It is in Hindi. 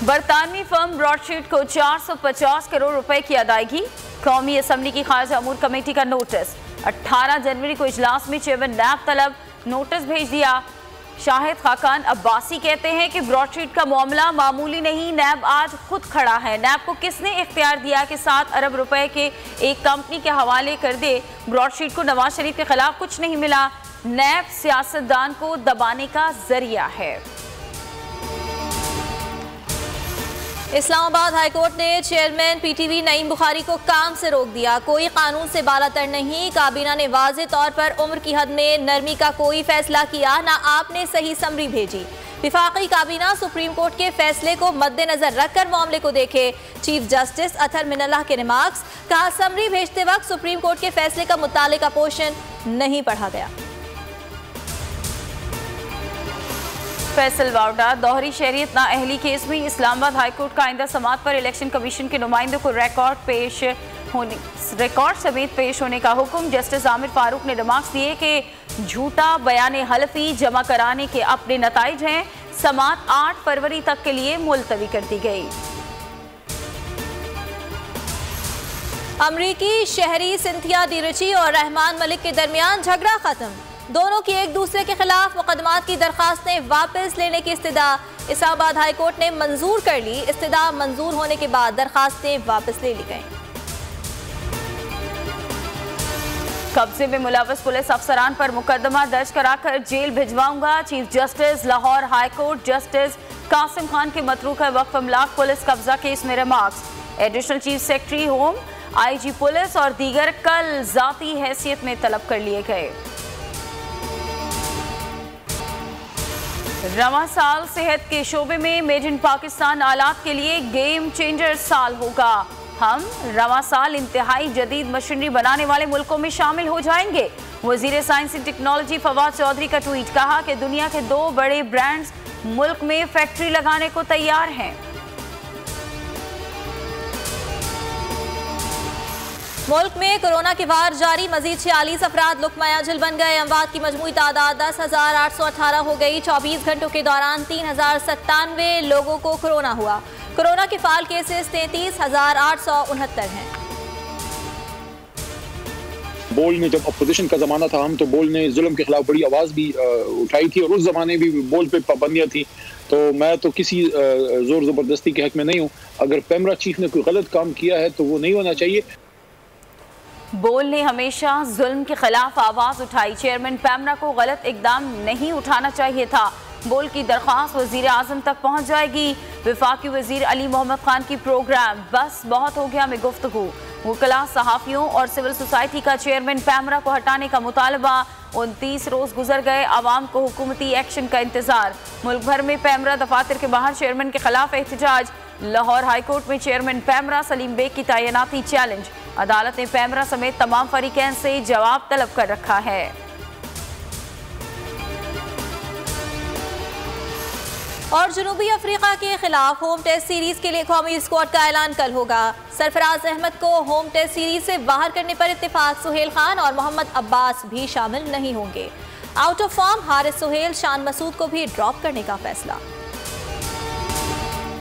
बरतानवी फर्म ब्रॉडशीट को 450 करोड़ रुपए की अदायगी। कौमी असम्बली की खारजा अमूर कमेटी का नोटिस। 18 जनवरी को इजलास में चेयरमैन नैब तलब नोटिस भेज दिया। शाहिद खाकान अब्बासी कहते हैं कि ब्रॉडशीट का मामला मामूली नहीं, नैब आज खुद खड़ा है। नैब को किसने इख्तियार दिया कि 7 अरब रुपए के एक कंपनी के हवाले कर दे? ब्रॉडशीट को नवाज शरीफ के खिलाफ कुछ नहीं मिला। नैब सियासतदान को दबाने का जरिया है। इस्लामाबाद हाईकोर्ट ने चेयरमैन पीटीवी नईम बुखारी को काम से रोक दिया। कोई कानून से बालातर नहीं। काबीना ने वाज़े तौर पर उम्र की हद में नरमी का कोई फैसला किया, ना आपने सही समरी भेजी। विफाकी काबीना सुप्रीम कोर्ट के फैसले को मद्देनजर रखकर मामले को देखे। चीफ जस्टिस अतर मिनल्लाह के रिमार्क्स। कहा, समरी भेजते वक्त सुप्रीम कोर्ट के फैसले का मुतालिका पोर्शन नहीं पढ़ा गया। फैसल वावडा दोहरी शहरियत नाअहली केस में इस्लामाबाद हाईकोर्ट का आइंदा समाअत पर इलेक्शन कमीशन के नुमाइंदों को रिकॉर्ड समेत पेश होने का हुक्म। जस्टिस आमिर फारूक ने रिमार्क्स दिए कि झूठा बयान हलफी जमा कराने के अपने नताइज हैं। समाअत 8 फरवरी तक के लिए मुलतवी कर दी गई। अमरीकी शहरी सिंथिया डिरिची और रहमान मलिक के दरमियान झगड़ा खत्म। दोनों की एक दूसरे के खिलाफ मुकदमात की दरखास्तें वापस लेने की इस्तदा इस्लामाबाद हाई कोर्ट ने मंजूर कर ली। इस्तदा मंजूर होने के बाद दरखास्तें वापस ले ली गईं। कब्जे में मुलव्वस पुलिस अफसरान पर मुकदमा दर्ज कराकर जेल भिजवाऊंगा। Chief justice Lahore high court justice Qasim Khan के मतरूका वक्फ अमलाक पुलिस कब्जा केस में remarks. Additional chief secretary home, IG police और दीगर कल जाती हैसियत में तलब कर लिए गए। रवां साल सेहत के शोबे में मेड इन पाकिस्तान आलात के लिए गेम चेंजर साल होगा। हम रवां साल इंतहाई जदीद मशीनरी बनाने वाले मुल्कों में शामिल हो जाएंगे। वजीर science and technology Fawad Chaudhry का ट्वीट। कहा कि दुनिया के 2 बड़े ब्रांड्स मुल्क में फैक्ट्री लगाने को तैयार हैं। मुल्क में कोरोना के वार जारी। मजीद 46 अफराद लुकमा अजल बन गए। अमवात की मजमूई तादाद 10,818 हो गई। 24 घंटों के दौरान 3,097 लोगों को कोरोना हुआ। कोरोना के फाल केसेस 33,869 हैं। बोल ने जब अपोजिशन का जमाना था, हम तो बोल ने जुल्म के खिलाफ बड़ी आवाज भी उठाई थी और उस जमाने भी बोल पे पाबंदियां थी। तो मैं तो किसी जोर जबरदस्ती के हक में नहीं हूँ। अगर पैमरा चीफ ने कोई गलत काम किया है तो वो नहीं होना चाहिए। बोल ने हमेशा जुल्म के खिलाफ आवाज उठाई। चेयरमैन पैमरा को गलत इकदाम नहीं उठाना चाहिए था। बोल की दरख्वास्त वजीर आजम तक पहुंच जाएगी। वफाकी वजीर अली मोहम्मद खान की प्रोग्राम बस बहुत हो गया में गुफ्तगू। वकला, सहाफ़ियों और सिविल सोसाइटी का चेयरमैन पैमरा को हटाने का मुतालबा। 29 रोज गुजर गए, आवाम को हुकूमती एक्शन का इंतजार। मुल्क भर में पैमरा दफातर के बाहर चेयरमैन के खिलाफ एहतजाज। लाहौर हाईकोर्ट में चेयरमैन पैमरा सलीम बेग की तैनाती चैलेंज। अदालत ने पैमरा समेत तमाम फरीकैन से जवाब तलब कर रखा है। और जनूबी अफ्रीका के खिलाफ होम टेस्ट सीरीज के लिए कौमी स्क्वाड का ऐलान कल होगा। सरफराज अहमद को होम टेस्ट सीरीज से बाहर करने पर इत्तेफाक। सुहेल खान और मोहम्मद अब्बास भी शामिल नहीं होंगे। Out of form Haris Sohail, Shan Masood को भी ड्रॉप करने का फैसला।